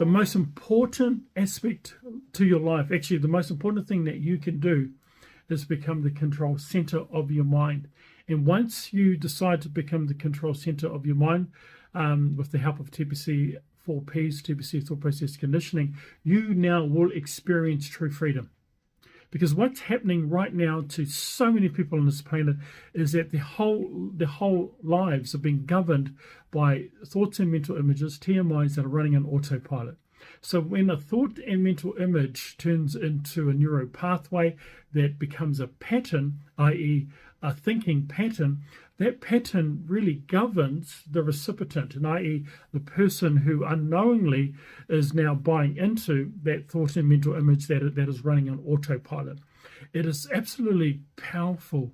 the most important aspect to your life, actually the most important thing that you can do, is become the control center of your mind. And once you decide to become the control center of your mind, with the help of T.P.C. 4Ps, T.P.C. thought process conditioning, you now will experience true freedom. Because what's happening right now to so many people on this planet is that their whole lives are being governed by thoughts and mental images, TMIs, that are running on autopilot. So when a thought and mental image turns into a neural pathway that becomes a pattern, i.e. a thinking pattern, that pattern really governs the recipient, and i.e. the person who unknowingly is now buying into that thought and mental image that is running on autopilot. It is absolutely powerful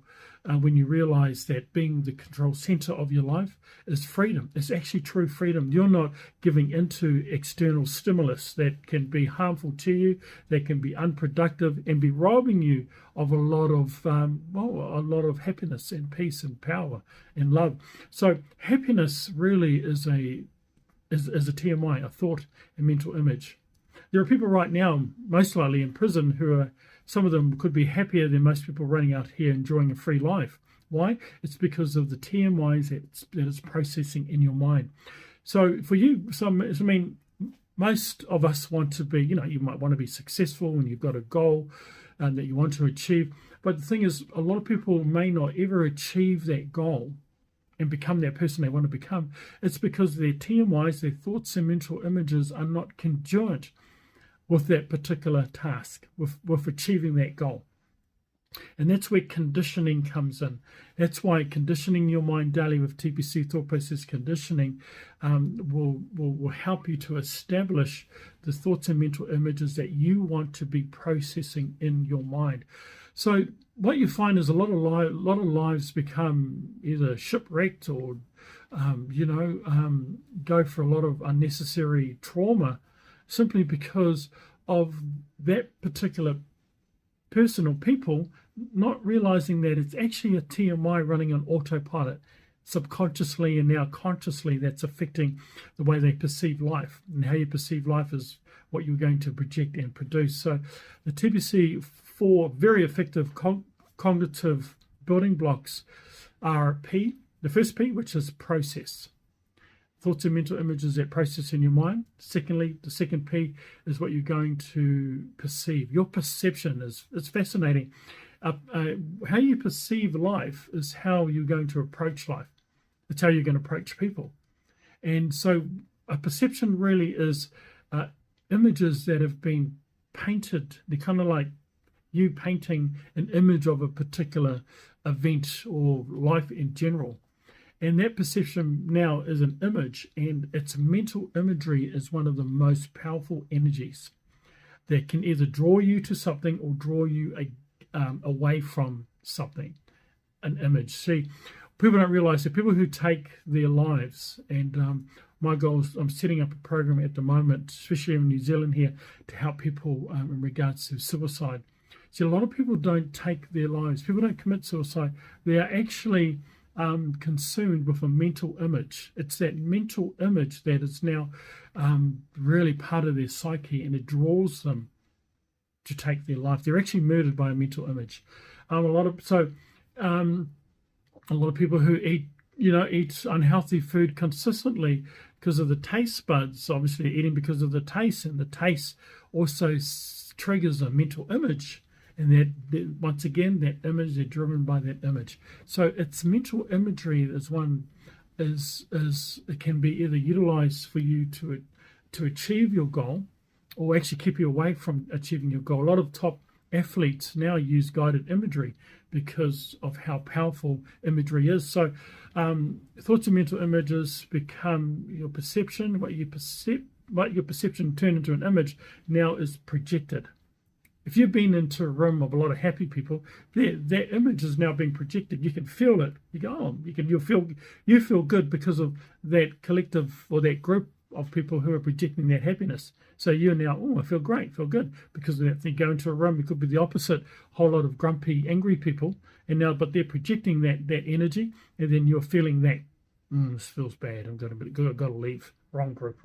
when you realize that being the control center of your life is freedom. It's actually true freedom. You're not giving into external stimulus that can be harmful to you, that can be unproductive and be robbing you of a lot of happiness and peace and power and love. So happiness really is a TMI, a thought and mental image. There are people right now, most likely in prison, who are, some of them could be happier than most people running out here enjoying a free life. Why? It's because of the TMIs that it's processing in your mind. So for you, most of us want to be, you might want to be successful and you've got a goal that you want to achieve. But the thing is, a lot of people may not ever achieve that goal and become that person they want to become. It's because their TMIs, their thoughts and mental images, are not congruent with that particular task, with achieving that goal. And that's where conditioning comes in. That's why conditioning your mind daily with T.P.C. thought process conditioning will help you to establish the thoughts and mental images that you want to be processing in your mind. So what you find is a lot of lives become either shipwrecked or go for a lot of unnecessary trauma, simply because of that particular person or people not realizing that it's actually a TMI running on autopilot subconsciously and now consciously, that's affecting the way they perceive life. And how you perceive life is what you're going to project and produce. So the T.P.C. 4 very effective cognitive building blocks are P, the first P, which is process. Thoughts and mental images that process in your mind. Secondly, the second P is what you're going to perceive. Your perception is fascinating. How you perceive life is how you're going to approach life. It's how you're going to approach people. And so a perception really is images that have been painted. They're kind of like you painting an image of a particular event or life in general. And that perception now is an image, and its mental imagery is one of the most powerful energies that can either draw you to something or draw you away from something, an image. See, people don't realize that people who take their lives, and my goal is, I'm setting up a program at the moment, especially in New Zealand here, to help people in regards to suicide. See, a lot of people don't take their lives. People don't commit suicide. They are actually consumed with a mental image. It's that mental image that is now really part of their psyche, and it draws them to take their life. They're actually murdered by a mental image. A lot of people who eat unhealthy food consistently because of the taste buds, obviously eating because of the taste, and the taste also triggers a mental image. And that once again, that image, they're driven by that image. So it's mental imagery it can be either utilized for you to achieve your goal, or actually keep you away from achieving your goal. A lot of top athletes now use guided imagery because of how powerful imagery is. So thoughts and mental images become your perception. What your perception turned into an image now is projected. If you've been into a room of a lot of happy people, that image is now being projected. You can feel it. You go, you feel good because of that collective or that group of people who are projecting that happiness. So you're now, I feel great, feel good because of that thing. Go into a room, it could be the opposite, whole lot of grumpy, angry people, but they're projecting that energy, and then you're feeling that This feels bad. I'm got to leave. Wrong group.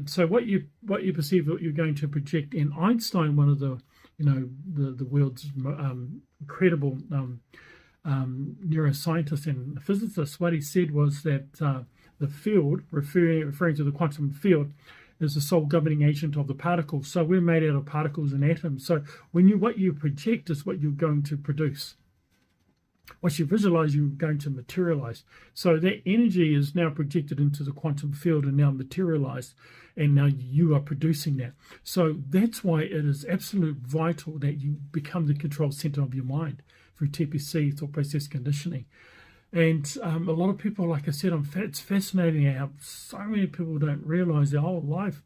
So what you perceive, what you're going to project. And Einstein, one of the the world's incredible neuroscientist and physicist, what he said was that the field, referring to the quantum field, is the sole governing agent of the particles. So we're made out of particles and atoms. So what you project is what you're going to produce. What you visualize, you're going to materialize. So that energy is now projected into the quantum field and now materialized, and now you are producing that. So that's why it is absolute vital that you become the control center of your mind through T.P.C, thought process conditioning. And a lot of people, like I said, it's fascinating how so many people don't realize their whole life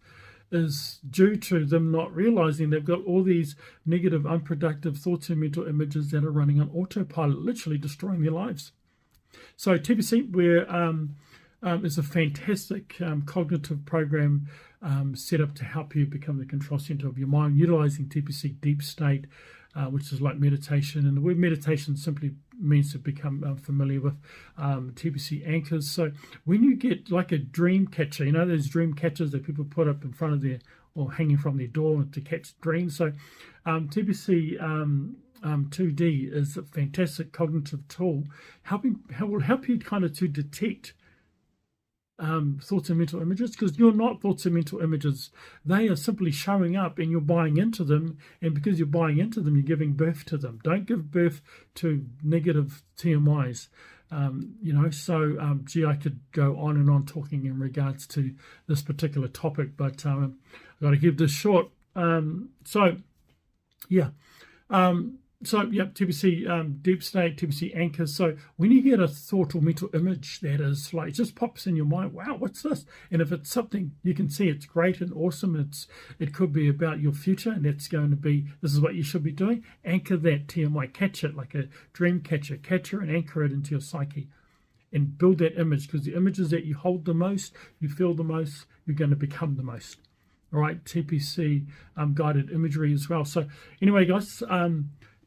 is due to them not realizing they've got all these negative, unproductive thoughts and mental images that are running on autopilot, literally destroying their lives. So T.P.C is a fantastic cognitive program set up to help you become the control center of your mind, utilizing T.P.C deep state, which is like meditation. And the word meditation simply means to become familiar with T.P.C anchors. So when you get like a dream catcher, those dream catchers that people put up in front of their, or hanging from their door to catch dreams. So T.P.C 2D is a fantastic cognitive tool, will help you kind of to detect thoughts and mental images, because you're not thoughts and mental images. They are simply showing up and you're buying into them, and because you're buying into them, you're giving birth to them. Don't give birth to negative TMIs. Gee, I could go on and on talking in regards to this particular topic, but I've got to keep this short. T.P.C deep state, T.P.C anchors. So when you get a thought or mental image that is like, it just pops in your mind, wow, what's this? And if it's something you can see, it's great and awesome. It could be about your future, and that's going to be, this is what you should be doing. Anchor that TMI, catch it like a dream catcher, and anchor it into your psyche, and build that image, because the images that you hold the most, you feel the most, you're going to become the most. All right, T.P.C guided imagery as well. So anyway, guys,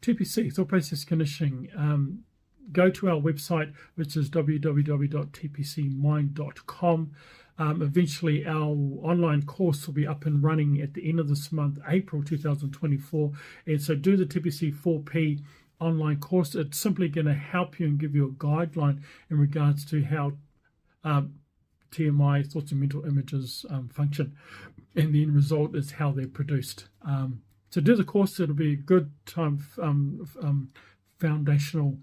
T.P.C, thought process conditioning. Go to our website, which is www.tpcmind.com. Eventually, our online course will be up and running at the end of this month, April 2024. And so do the T.P.C 4P online course. It's simply going to help you and give you a guideline in regards to how TMI, thoughts and mental images, function. And the end result is how they're produced. To do the course, it'll be a good time, foundational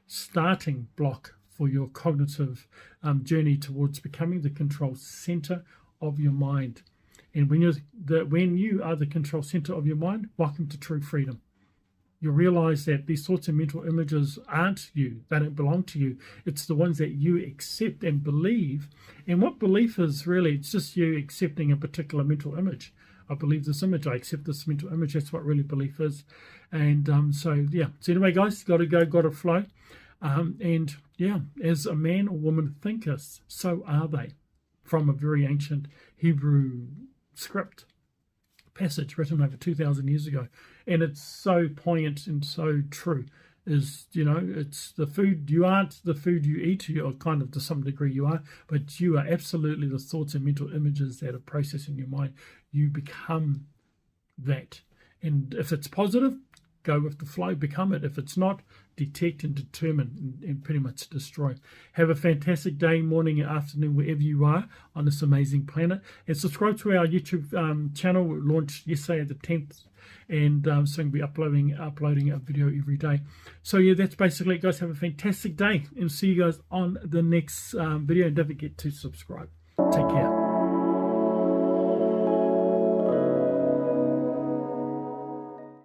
starting block for your cognitive journey towards becoming the control center of your mind. And when you are the control center of your mind, welcome to true freedom. You'll realize that these sorts of mental images aren't you. They don't belong to you. It's the ones that you accept and believe. And what belief is really, it's just you accepting a particular mental image. I believe this image, I accept this mental image. That's what really belief is. And so anyway, guys, got to flow. And as a man or woman thinketh, so are they. From a very ancient Hebrew script passage written over 2,000 years ago. And it's so poignant and so true. It's the food. You aren't the food you eat. You are kind of, to some degree you are, but you are absolutely the thoughts and mental images that are processed in your mind. You become that. And if it's positive, go with the flow, become it. If it's not, detect and determine and pretty much destroy. Have a fantastic day, morning, and afternoon, wherever you are on this amazing planet. And subscribe to our YouTube channel. We launched yesterday, the 10th. And so I'm going to be uploading a video every day. So that's basically it, guys. Have a fantastic day, and see you guys on the next video. And don't forget to subscribe. Take care.